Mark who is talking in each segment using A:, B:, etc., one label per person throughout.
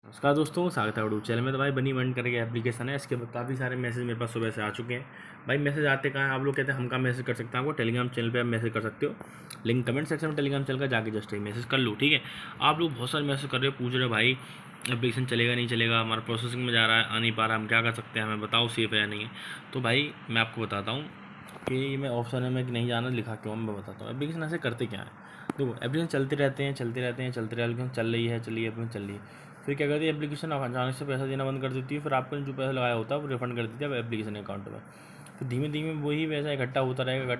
A: नमस्कार दोस्तों, स्वागत है यूट्यूब चैनल में। तो भाई बनी वन करके एप्लीकेशन है, इसके काफ़ी सारे मैसेज मेरे पास सुबह से आ चुके हैं। भाई मैसेज आते कहाँ हैं? आप लोग कहते हैं हम कहाँ मैसेज कर सकते हैं आपको? टेलीग्राम चैनल पे आप मैसेज कर सकते हो। लिंक कमेंट सेक्शन में टेलीग्राम चैनल का जाके जस्ट एक मैसेज कर लो, ठीक है। आप लोग बहुत सारे मैसेज कर रहे हो, पूछ रहे हो भाई एप्लीकेशन चलेगा नहीं चलेगा, हमारा प्रोसेसिंग में जा रहा है, आ नहीं पा रहा, हम क्या कर सकते हैं, हमें बताओ सेफ है या नहीं है। तो भाई मैं आपको बताता हूँ कि मैं ऑप्शन है में नहीं जाना लिखा क्यों, मैं बताता हूँ। एप्लीकेशन ऐसे करते क्या है, देखो एप्लीकेशन चलते रहते हैं एप्लीकेशन चल रही है, एप्लीकेशन चल रही है। फिर क्या करती है एप्लीकेशन अचानक से पैसा देना बंद कर देती है, फिर आपको जो पैसा लगाया होता है वो रिफंड कर देती है एप्लीकेशन अकाउंट में। फिर धीमे धीमे वही पैसा इकट्ठा होता रहेगा,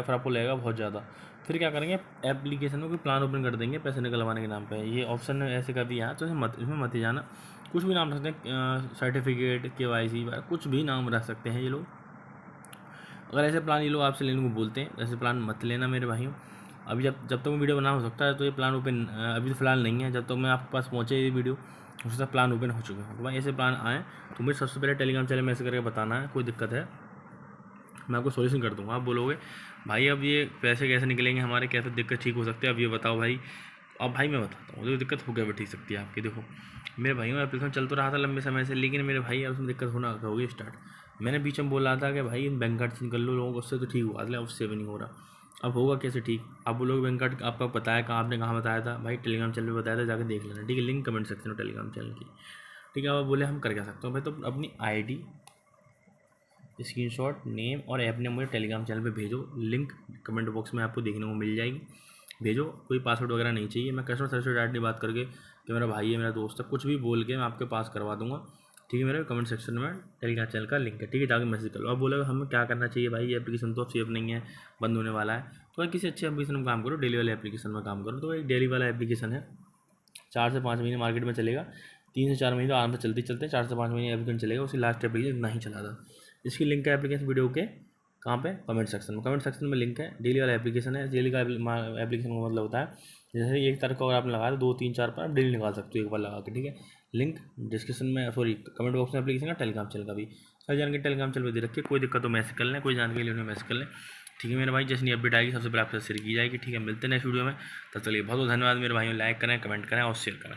A: फिर आपको लगेगा बहुत ज़्यादा। फिर क्या करेंगे, एप्लीकेशन में कोई प्लान ओपन कर देंगे पैसे निकलवाने के नाम पे। ये ऑप्शन ऐसे का भी यहाँ, तो इसमें मत ही जाना। कुछ भी नाम रख सकते हैं, सर्टिफिकेट, KYC, कुछ भी नाम रख सकते हैं ये लोग। अगर ऐसे प्लान ये लोग आपसे लेने को बोलते हैं, ऐसे प्लान मत लेना मेरे भाइयों। अभी जब तक मैं वीडियो बना हो सकता है तो ये प्लान ओपन अभी तो फिलहाल नहीं है। जब तक मैं आपके पास पहुँचे ये वीडियो उसके साथ प्लान ओपन हो चुके हैं। तो भाई ऐसे प्लान आए तो मुझे सबसे पहले टेलीग्राम चैनल में ऐसे करके बताना है, कोई दिक्कत है मैं आपको सॉल्यूशन कर दूँगा। आप बोलोगे भाई अब ये पैसे कैसे निकलेंगे हमारे, कैसे दिक्कत ठीक हो सकती है, अब ये बताओ भाई। अब भाई मैं बताता हूँ, जो दिक्कत हो गया भी ठीक सकती है आपकी। देखो मेरे भाइयों एप्लीकेशन चल तो रहा था लंबे समय से, लेकिन मेरे भाई अब उसमें दिक्कत होना होगी स्टार्ट। मैंने बीच में बोला था कि भाई बैंक कार्ड चेंज कर लो लोगों को, उससे तो ठीक हुआ, उससे भी नहीं हो रहा। अब होगा कैसे ठीक? आप बोलोगे बैंक कार्ड आपका बताया कहाँ, आपने कहाँ बताया था? भाई टेलीग्राम चैनल पे बताया था, जाके देख लेना, ठीक है। लिंक कमेंट सेक्शन में टेलीग्राम चैनल की, ठीक है। अब बोले हम कर क्या सकते हो भाई, तो अपनी ID स्क्रीनशॉट, नेम और ऐप नेम मुझे टेलीग्राम चैनल पे भेजो। लिंक कमेंट बॉक्स में आपको देखने को मिल जाएगी, भेजो। कोई पासवर्ड वगैरह नहीं चाहिए। मैं कस्टमर सर्विस से डायरेक्टली बात करके कि मेरा भाई है, मेरा दोस्त है, कुछ भी बोल के मैं आपके पास करवा दूंगा, ठीक है। मेरे कमेंट सेक्शन में टेलीग्राम चैनल का लिंक है, ठीक है, जाकर मैसेज कर लो। अब बोलेगा हमें क्या करना चाहिए भाई, ये एप्लीकेशन तो सेफ नहीं है, बंद होने वाला है। तो भाई किसी अच्छे एप्लीकेशन में काम करो, डेली वाले एप्लीकेशन में काम करो। तो भाई डेली वाला एप्लीकेशन है, 4 से 5 महीने मार्केट में चलेगा, 3 से 4 महीने तो आराम से चलते 4 से 5 महीने एप्लीकेशन चलेगा। उसकी लास्ट एप्लीकेशन इतना ही चला था। इसकी लिंक है एप्लीकेशन वीडियो के कहाँ पे, कमेंट सेक्शन में लिंक है। डेली वाला एप्लीकेशन है। डेली का एप्लीकेशन का मतलब होता है जैसे 1 तारीख को अगर आपने लगाया तो 2, 3, 4 पर आप डेली निकाल सकते हो एक बार लगा के, ठीक है। लिंक डिस्क्रिप्शन में, सॉरी कमेंट बॉक्स में एप्लीकेशन का, टेलीग्राम चैनल का भी। सर जान के टेलीग्राम चैनल पर दे रखिए, कोई दिक्कत तो मैसेज कर लें, कोई जानकारी लेने मैसेज कर लें, ठीक है मेरे भाई। जैसे नहीं अपडेट आएगी सबसे पहले आपसे शेयर की जाएगी, ठीक है। मिलते हैं नेक्स्ट वीडियो में, तब चलिए बहुत बहुत धन्यवाद मेरे भाइयों। लाइक करें, कमेंट करें और शेयर करें।